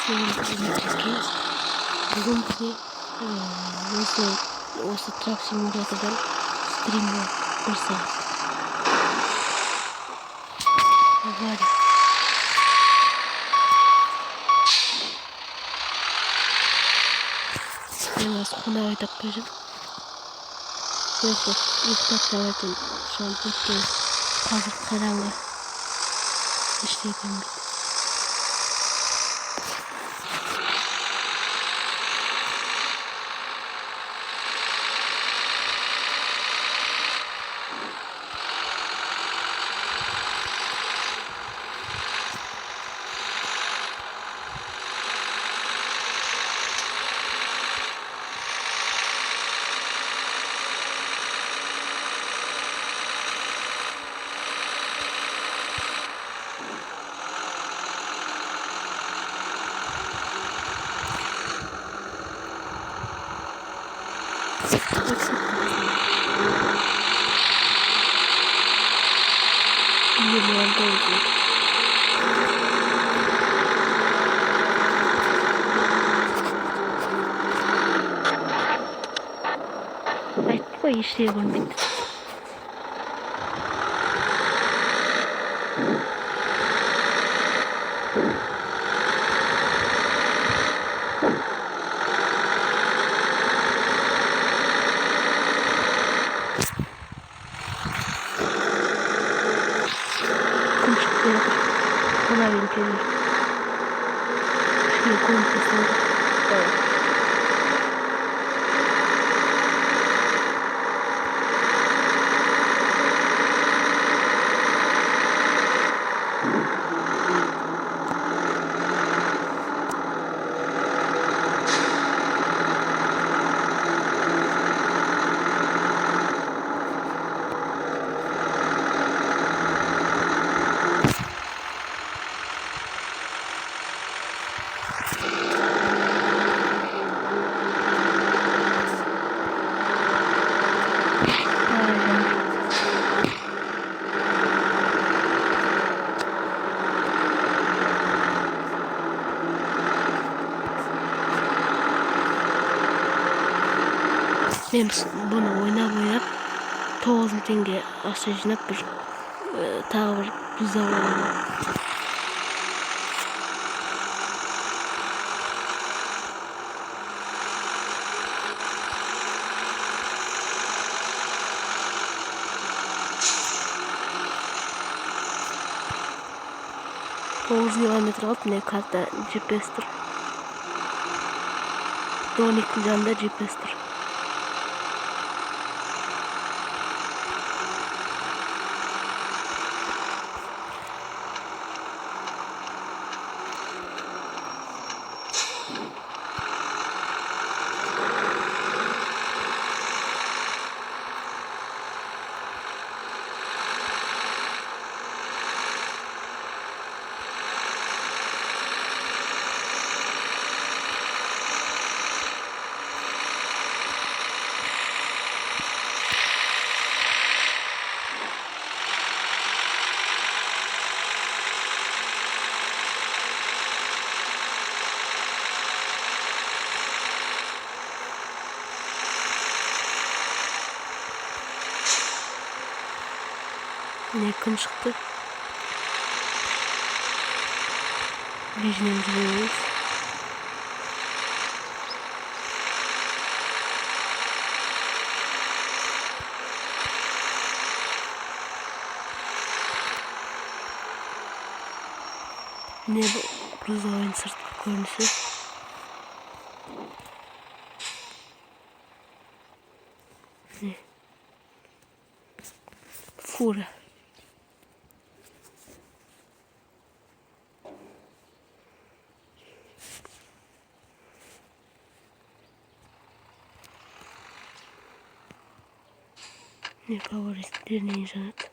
Сегіз бүгін бізде осы трак симулятордан стримде 1 сағат. Авария. Мен осы қонақ айтап қойдым. Ұйықтап қалатын шам өткен қазір қараңғы. Ештеңе көрінбейді. Айтты ғой, ештеңе көрінбейді. Күн шығып келе жатыр. Қонақ үйге келді. Кішкене көміп тастады. Мен бұны ойнап 9.000 теңге ақша жинап тағы бір бұзау аламын. Километр қалды, міне карта GPS тұр. 12 жанында GPS тұр. Ne күн шықты. Бежінен жүреміз. Ne bu грузовойның сыртқы көрінісі. Фура. Не говорит, дверь жанат.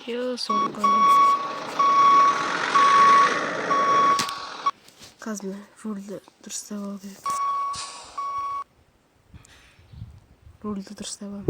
Yo soğuk kaldım. Kazma. Rulda dursa var. Rulda dursa var.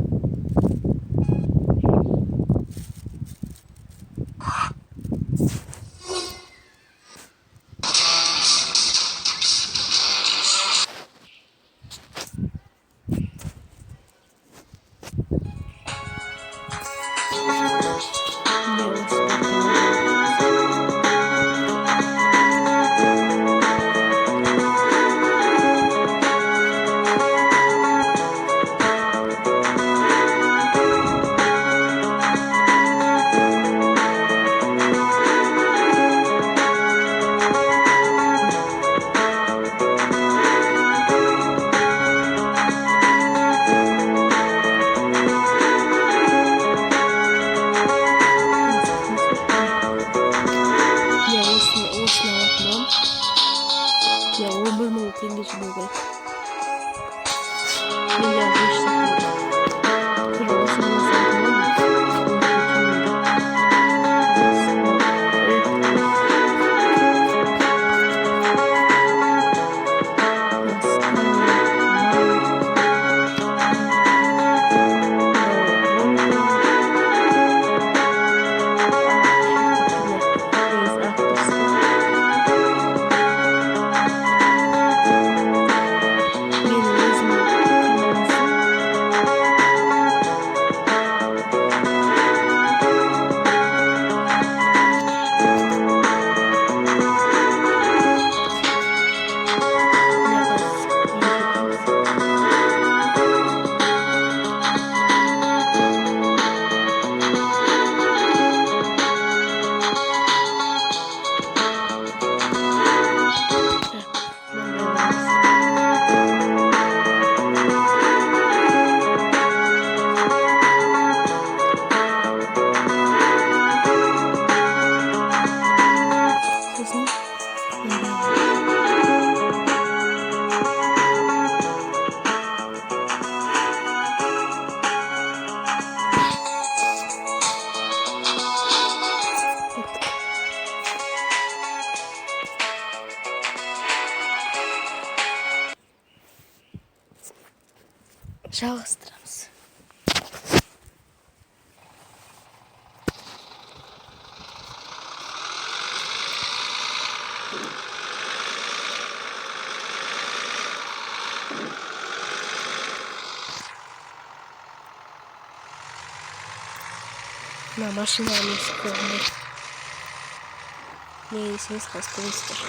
Жалострамız. На машине они скромные. Не, если не сказка, выскажу.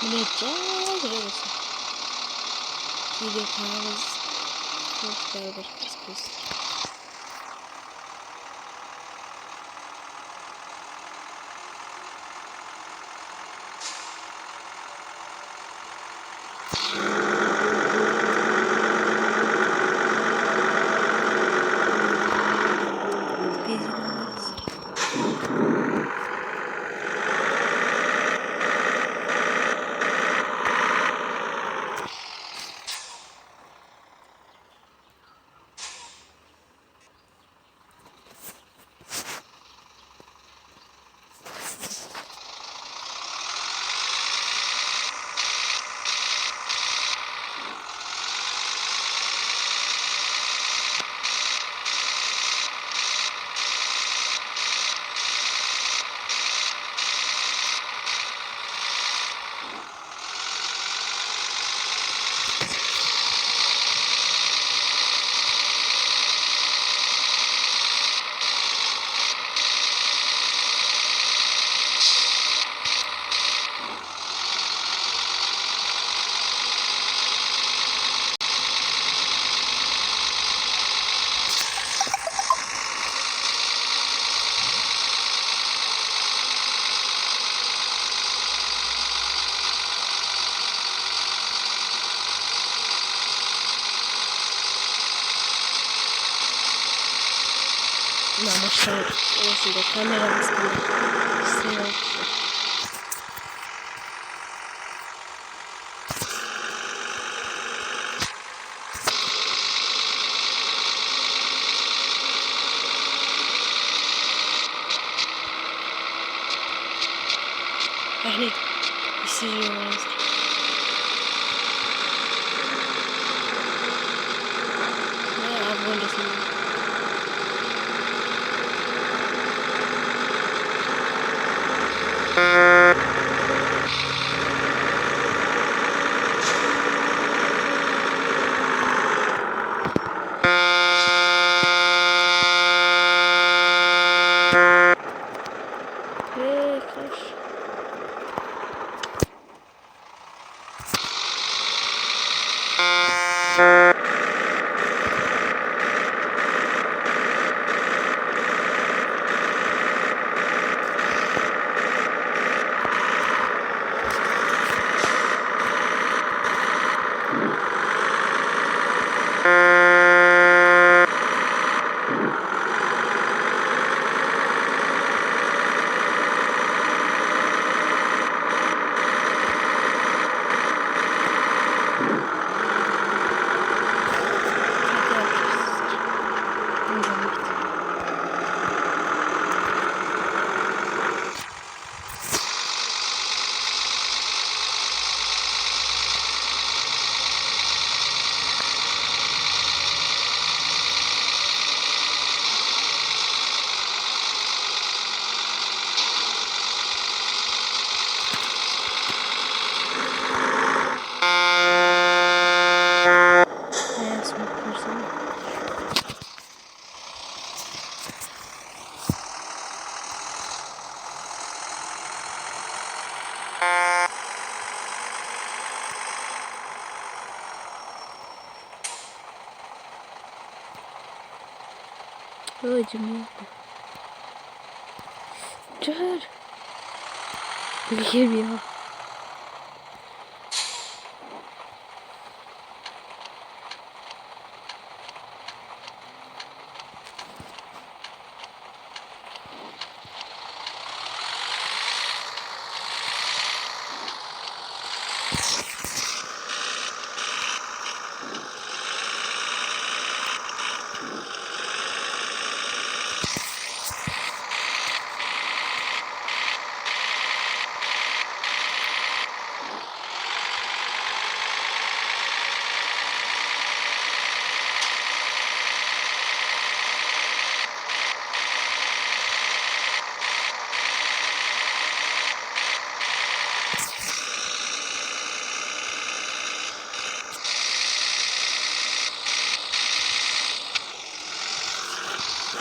Ne yapacağız? Görüyorsun. Video kanalımız çok beraber kısmız. Maşallah olsun da kameramız kadar. Yani hissediyoruz. Ne abonesin? Kaç. Acım Dur. Bilmiyorum.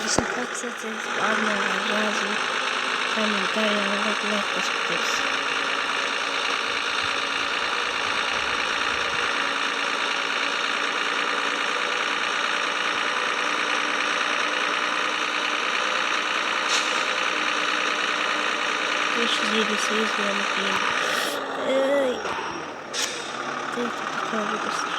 Bizim kaçsatı almalar lazım. Komentarlara yaklaşıklıyız. %7'si izlemek değil. Kalabilirsin.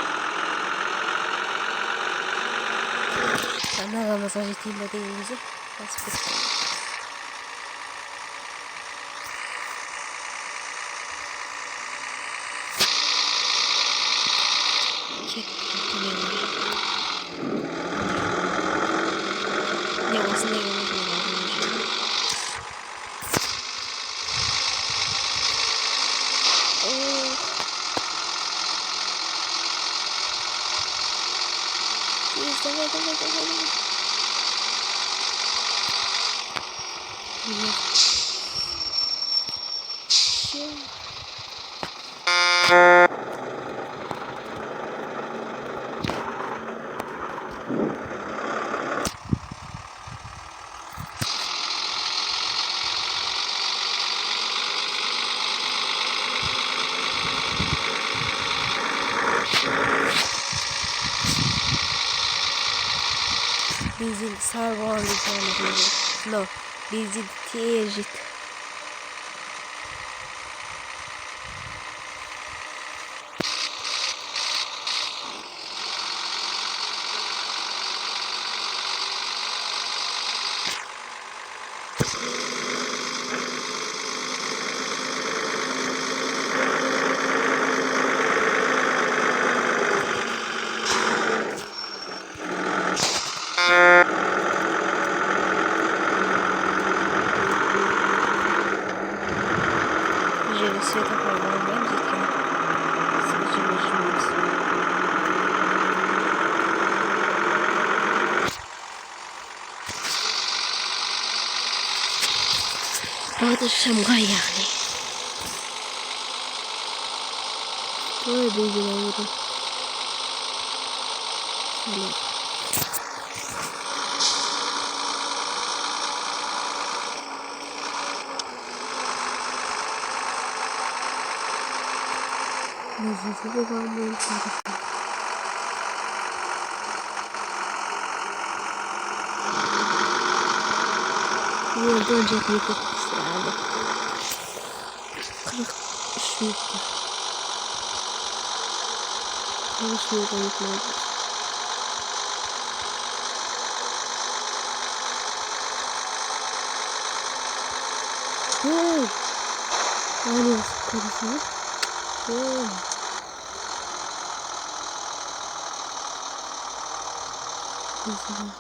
Kanalımıza ritmiyle değilimizi nasip etsin. Çek ne olsun ne olur. Bizim sarvan bir tane böyle. No, bizim tecrit. Gereksiye takarlar bence ki. Sıkıcı geçmeyiz. هذا الشمغان يعني وين بيجي العودة نزلت بقى من يودون جاتني كتكسر على 43 metre. 5 metre gitmeye. Hey! Aynı karısı. Hey! Güzel.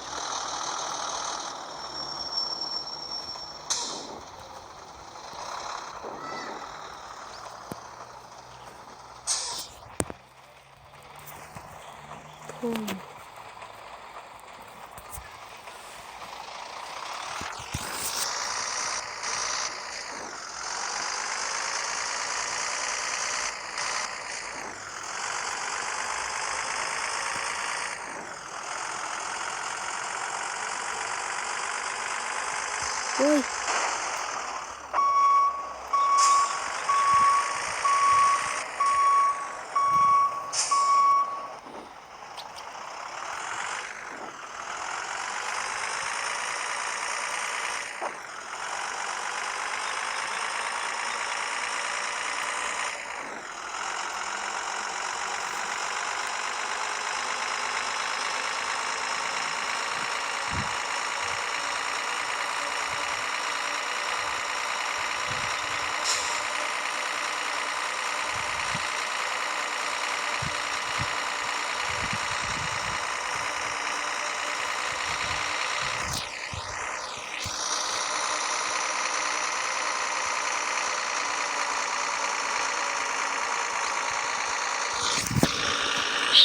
Ой.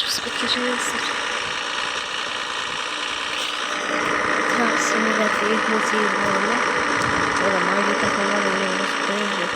Сподіваюся. Так, симулятор їх мотивували. Але має атакували не розпорядження.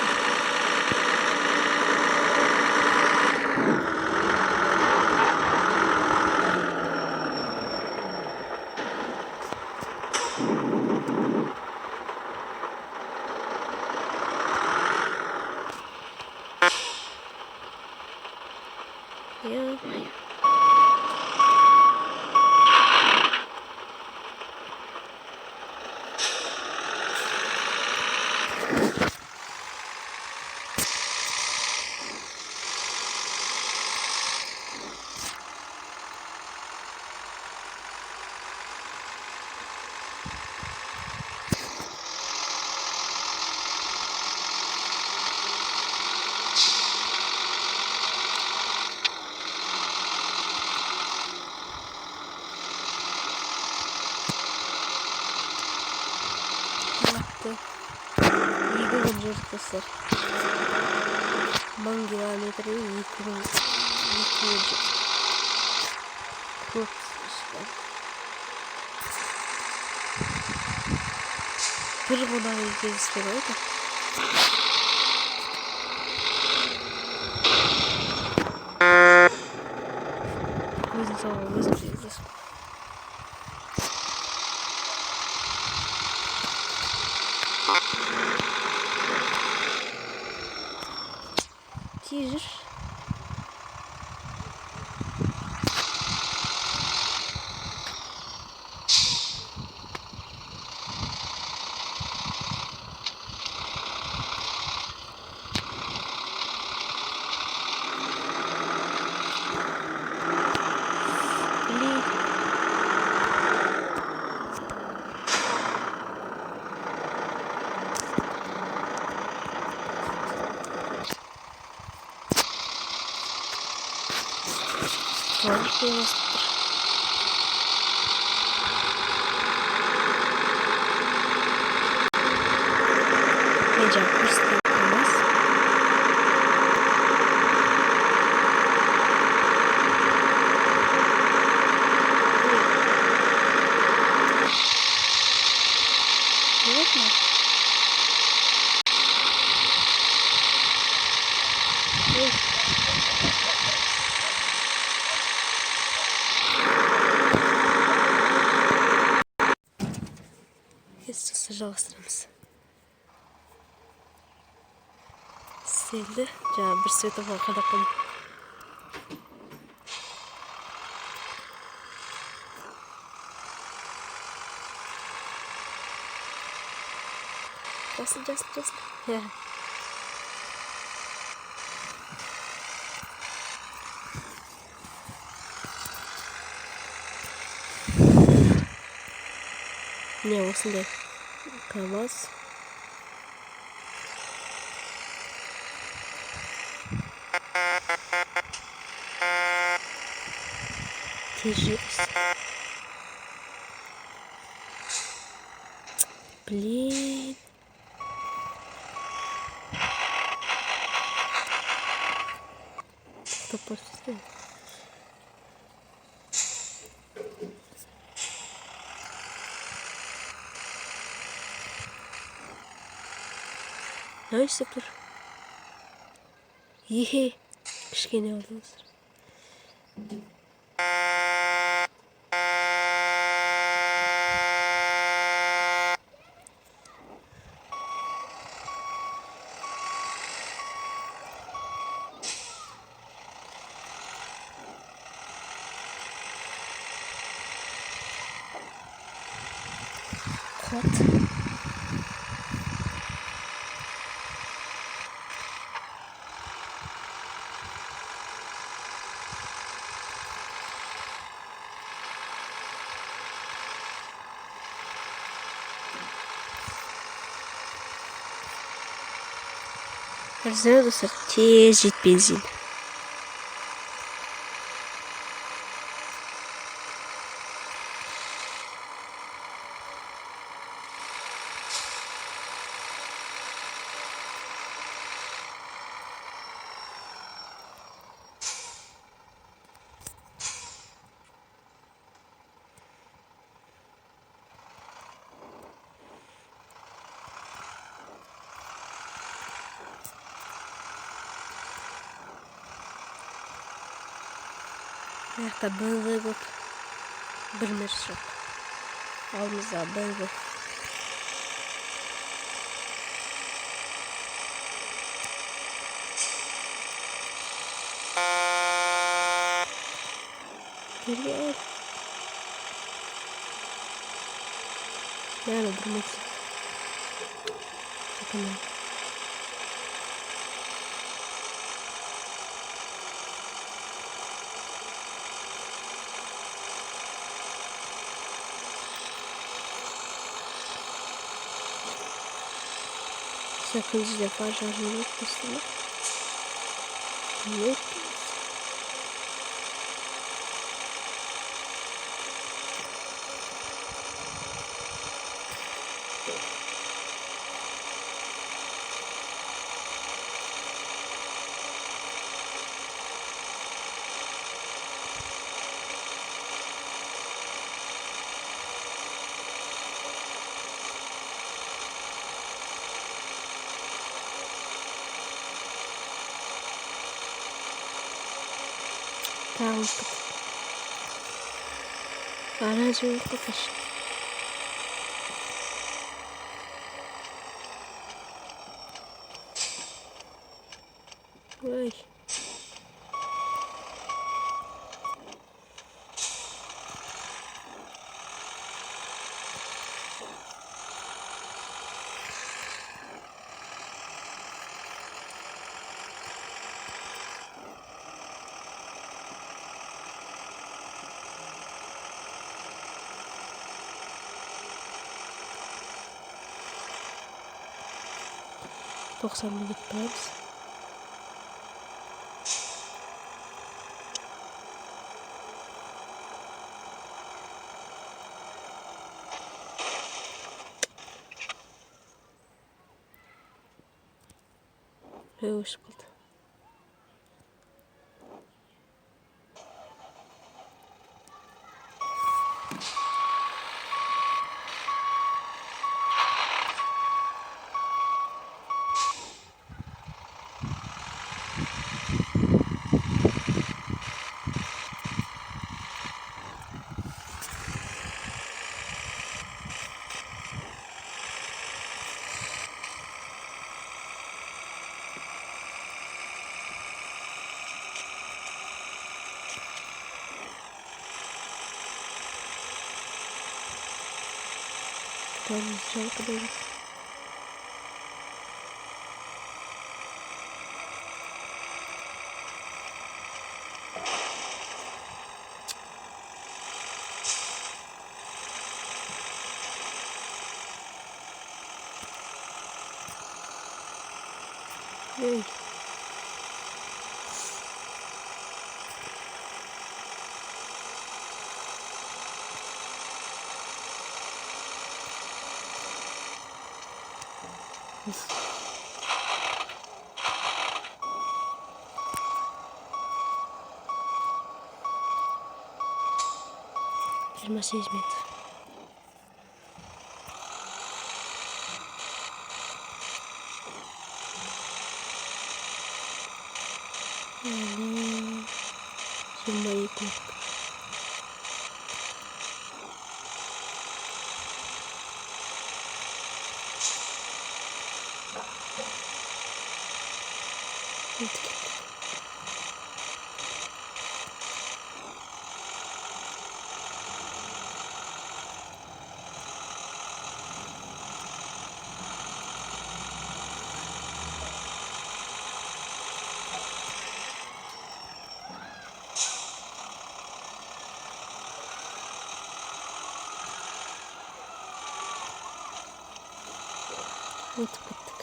Arkadaşlar mangilametreyi yıkayacak. Çok işte. Переводная идея сфероида. Выстрелились. Тизер. Kızlar şeye bastıktır. Necam hırslı yapamaz. Evet mi? Evet. Jest sıcağı sıramız. Sildi. Canım bir svetofor kadar kalın. Just. Yeah. Ne olsun diye. Kalmaz. Тяжесть. Блин. Что после? Neyse dur. Yehe. Kışkene oldunuz. Kod. Her dostlar tez jet benzin. Ayakta balığı yok. Bir mers yok. Alımızda balığı. Gel. Nerede durmak için? Bakın. Sakıncı defa şarjını yok üstüne. Yok. Tamam. Aracı yok kapaş. Vay. 90 minut paramız. өшіп қалды. Там жалко даже. Ой. Жиырма сегіз метр. Жиырма екі метр. Өтіп кеттік.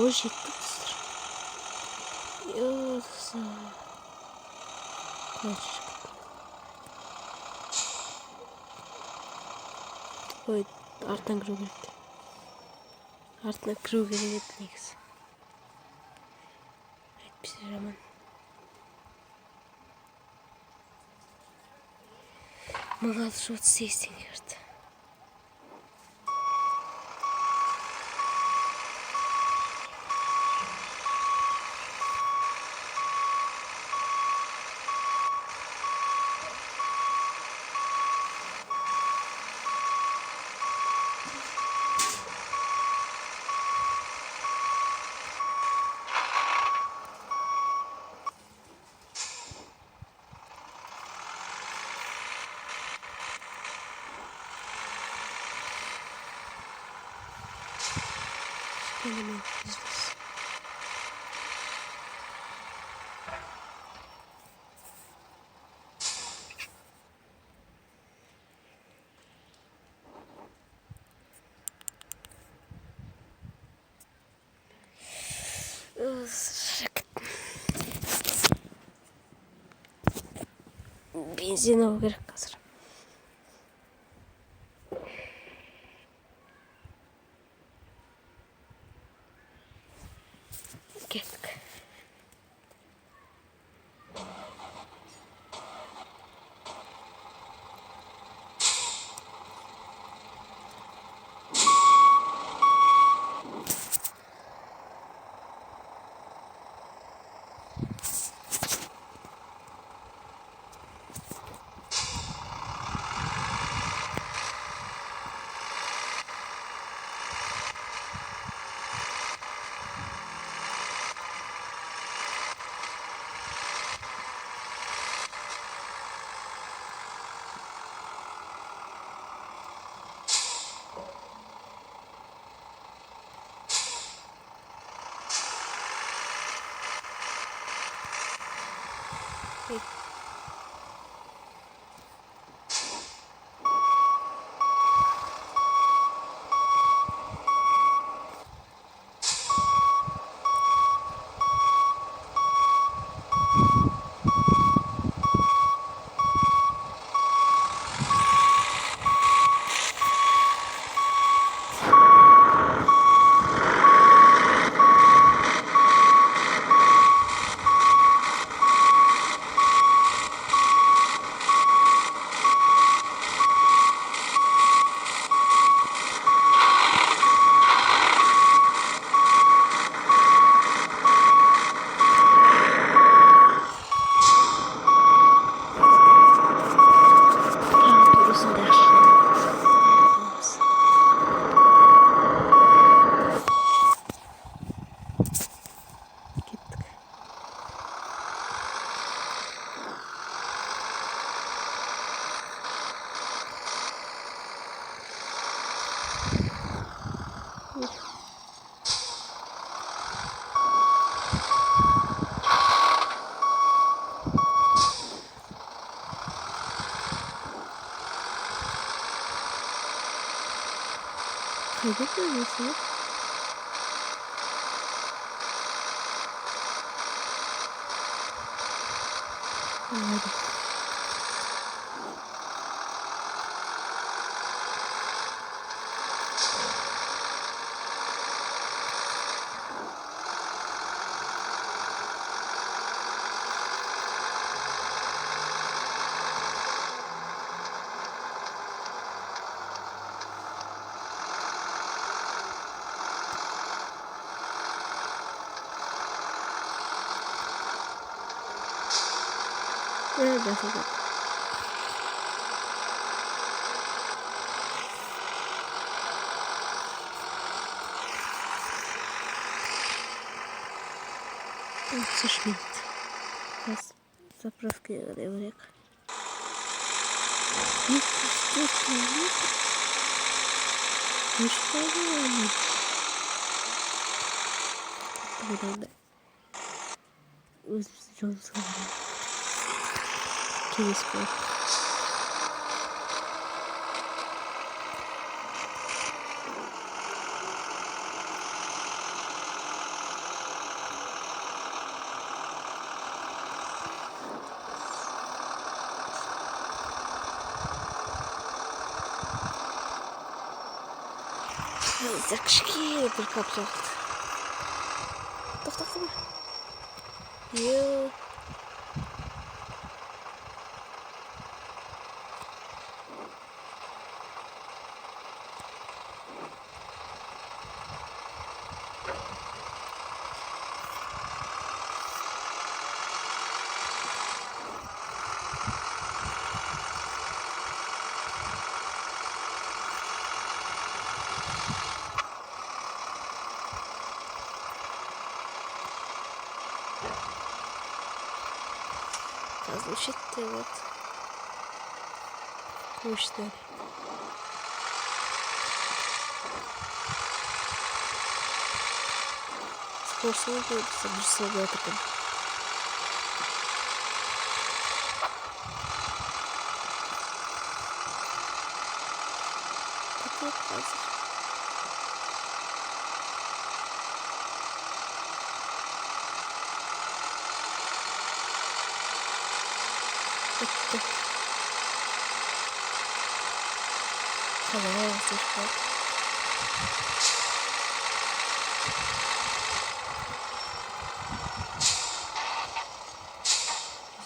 Ой, жеттік достар. Йоса. Қалай жүріп. Ой, артынан кіру керек. Артынан кіру керек еді негізі. Әйтпесе жаман. Мың алты жүз отыз сегіз теңге берді. Элемент бизнес. Бензин алу керек қазір. Кеттік. Kaybetmiyor musun? Hadi. Nerede fakat? Отсушь минут. Сейчас заправки рек. Ну что делаем? Тогда Джонс Киевский. Закшки прикапляют. Тоқтап. Йоу. Значит, вот мощный. Способ будет собрать такой. Такой пазл. Hello,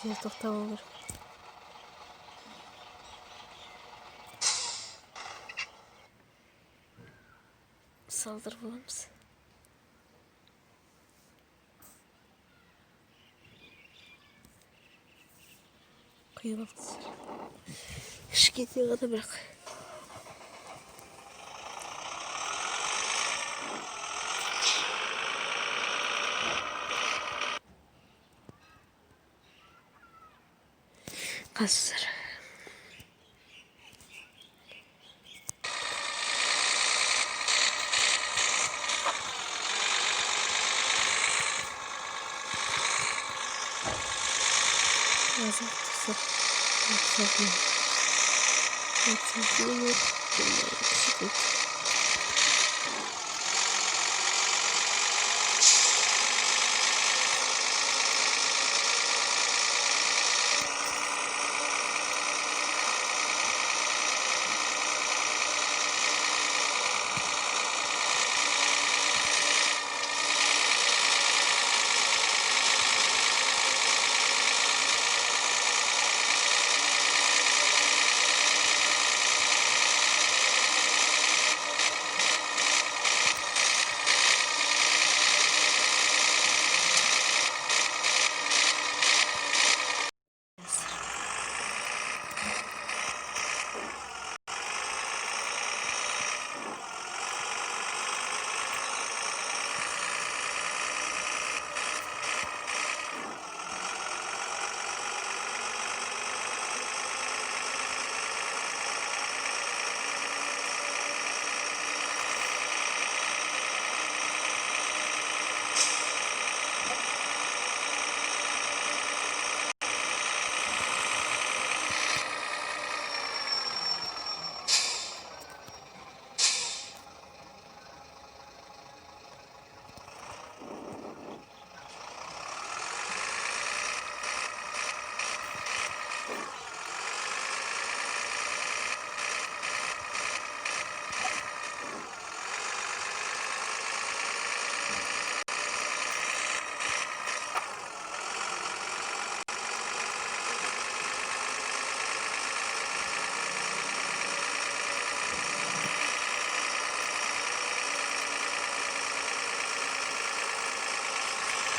Здесь тоқтауы керек. Салдырып аламыз. Құйып алыңыздар. Кішкене ғана бірақ. Қазір. Lazım tutsa.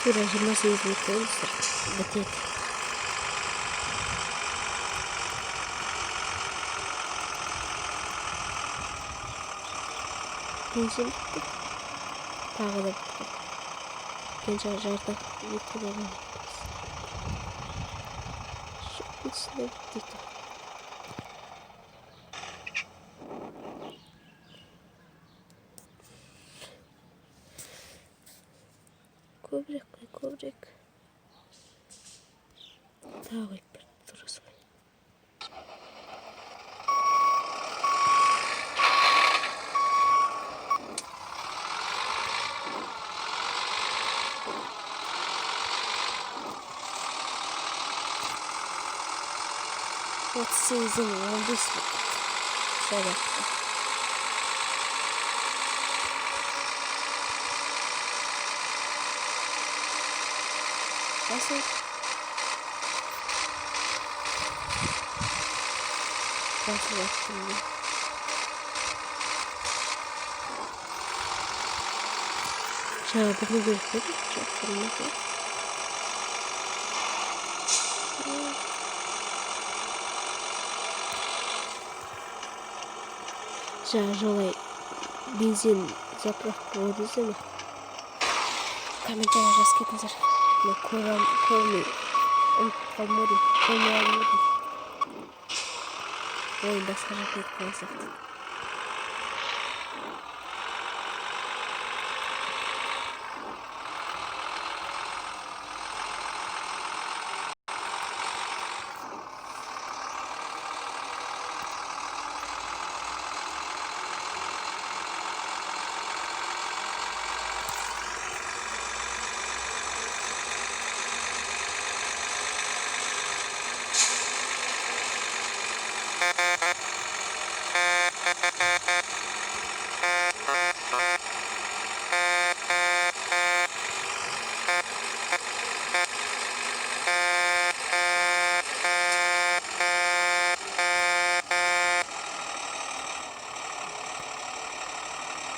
Тура 28 минут достар. Бітеді. Бензин бітті. Тағы да бітті. Бензин жарда бітті де ғана. Üstüne gittik. Коврик, коврик. Daha bir durursun. Вот season он высветит. Советую. Nasıl? Nasıl yaptım ya? Cevabını göstereyim. Cevabını göstereyim. Жолай бензин заправка өтізі ме? Комментарий жазып кетіңіздер. Мен көрмей қалмадым. Ойын басқа жаққа кетіп қалған сияқты.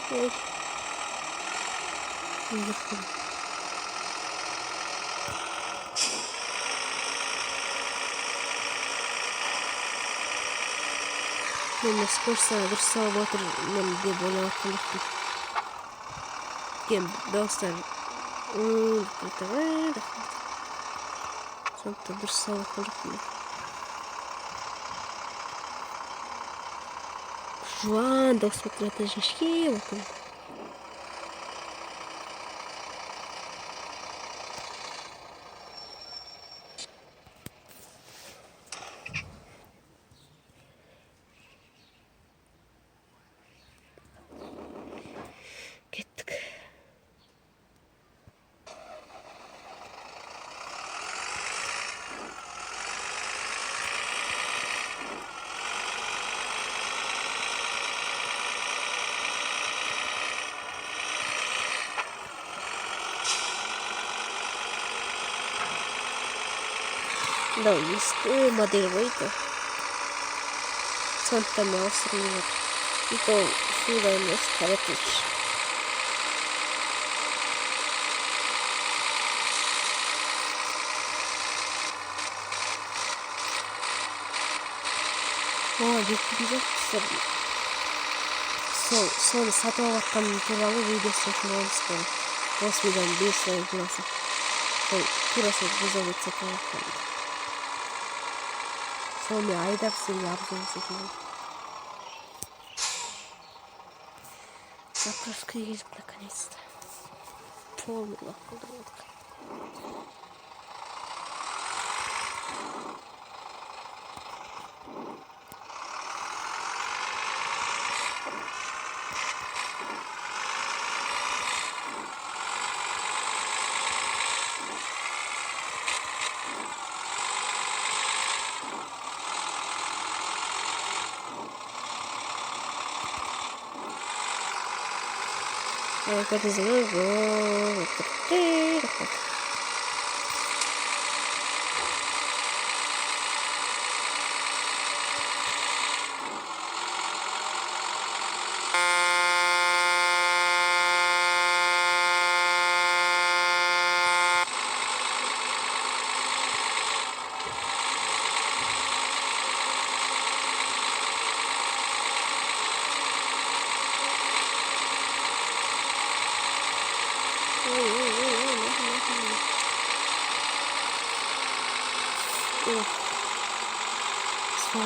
Ой. Вылетел. Мен скорса дұрыс салып отыр, мен деп ойлап жатқандықтың. Дауыстар сондықтан дұрыс салып жатқандықтың. Жуан дауыс отырады, жешке отыр. Кеттік. Да, ескі модель қойды. Сондықтан мен ауыстырмай отыр. И то суда емес, каратыш. Беттің жоқсыр. Соны сатып алғатқан туралы видеосы боламыз ғой. Осы видеоны 5 лайк болса. Сол тура сол бұзау етсе қалатқан. Сол мен айдап сізге обзор жасайтын. Заправка келіп наконец-то. Полный лақылдырдық. Как называю?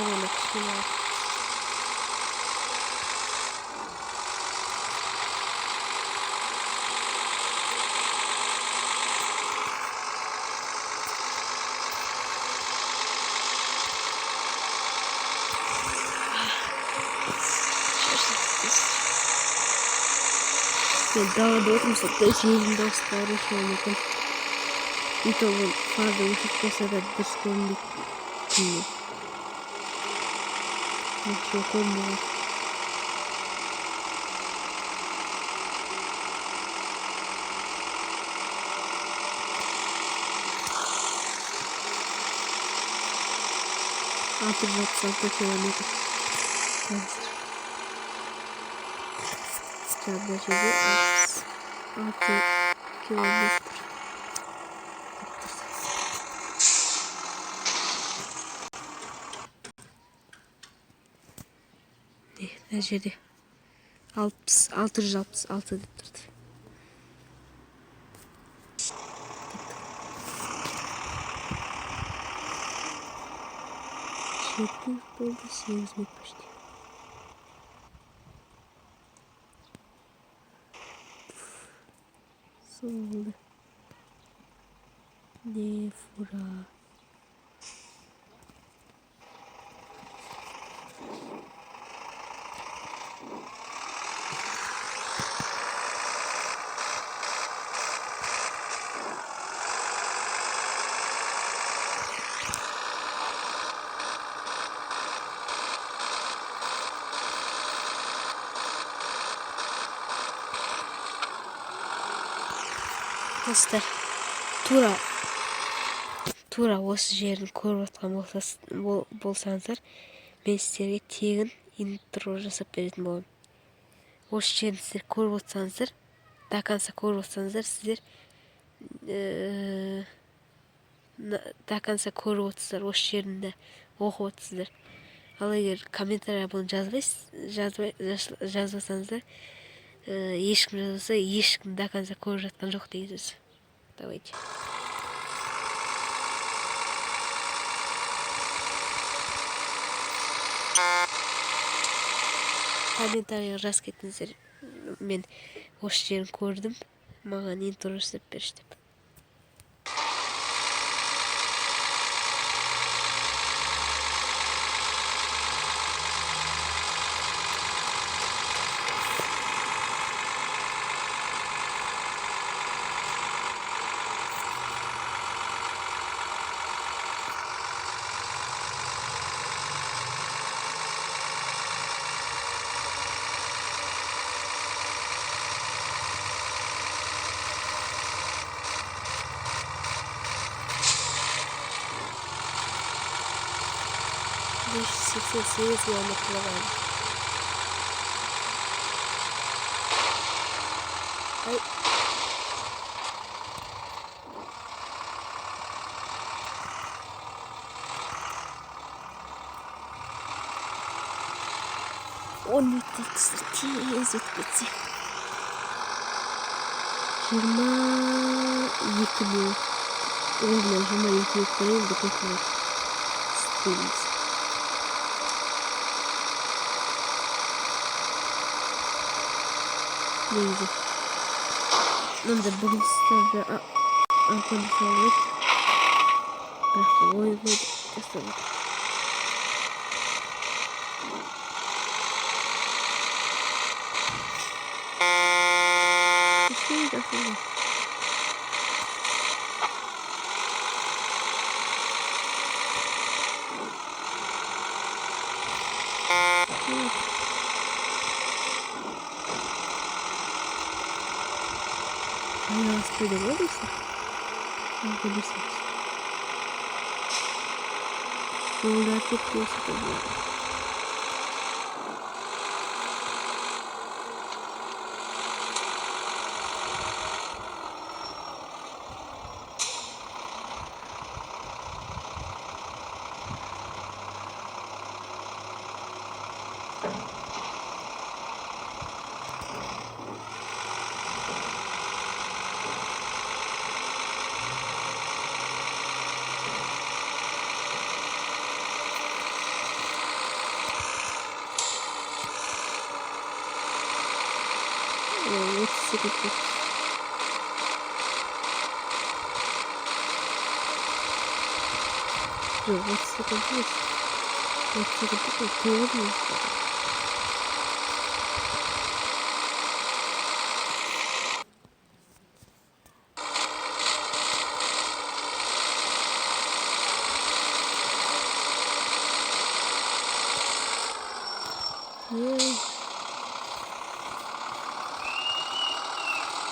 böyle kişiler. Daha da oturmuşsak da işimizin dostları şey olmadan. Bir oğlum fazla ışık olsa da dışkınlık değil. Hiç yok olmuyor. Hatırlatsak kilometre. Çarpıcı 6 kilometre. Necede 666 litre. Şekil oldu sevmek başlıyor. Solda. Ne fura. Dostlar, Тура осы жерін көріп отқан болсаңыздар, мен сіздерге тегін интро жасап беретін боламын. Осы жерін сіздер көріп отсаңыздар, до конца көріп отсаңыздар, сіздер до конца көріп отсыздар, осы жерінде оқып отсыздар. Ал егер комментария бұны жазбасаңыздар, ешкім жазбаса, ешкім до конца көріп жатқан жоқ деген сөз. Давайте. Комментария жазып кетіңіздер. Мен осы жерін көрдім, маған интро жасап берші деп. Сегіз километр var. Ay. Он летит тез өтпетсе. 22 минут. Ровно 22 минут проем до 5 минут. Стремимся. Neydi? Надо быстро окончать. Ой, вот это. Она оттуда вылезла? Не вылезла. Надо опять просто было. 38. Yok 38 değil. 38 değil. Doğru mu?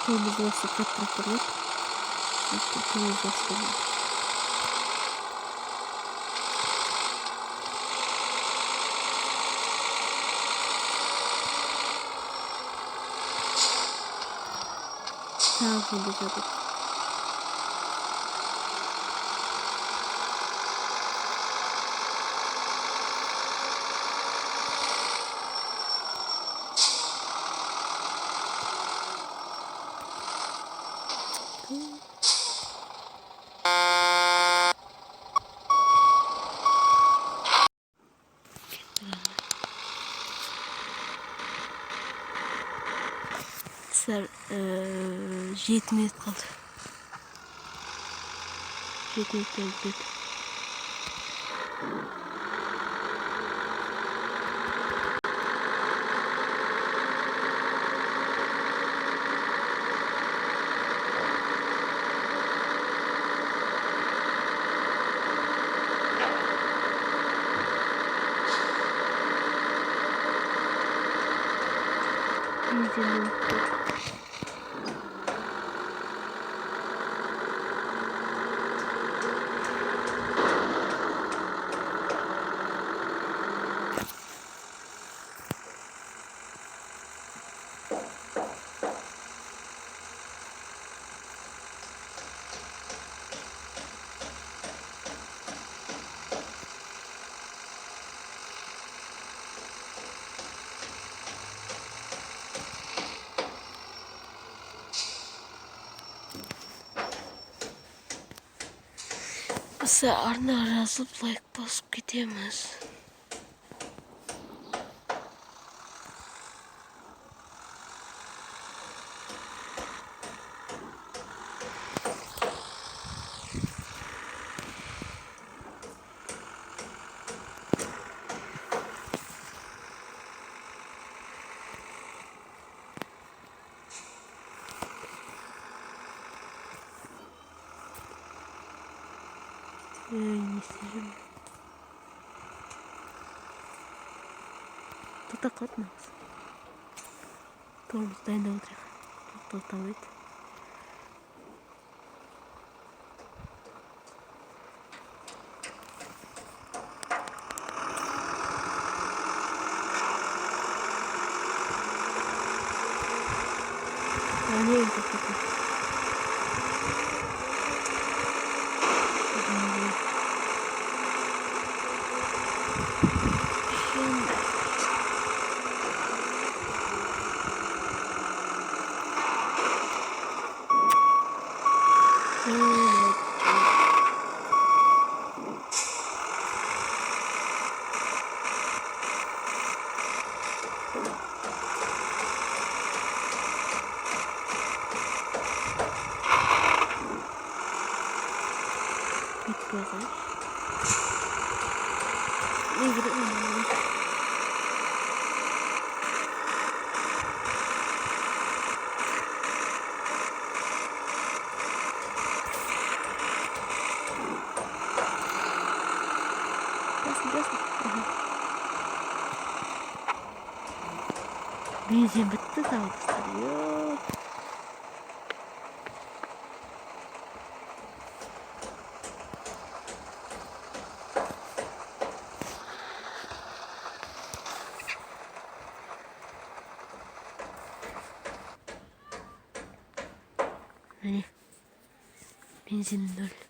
Kırmızı lastik kapatmak. Kırmızı lastik. Tamam, bulacağım. Sizler 7 minut kaldı. 7 minut kaldı. Mesela Arna razı like basıp gidemez. Mesajım. Тут katmaz. Tormuzdan da olacak. Tutavet. Yani en kötü. Bitmez. Ne gidelim? Benzin bitti sağlıyor. Hani benzin dolu.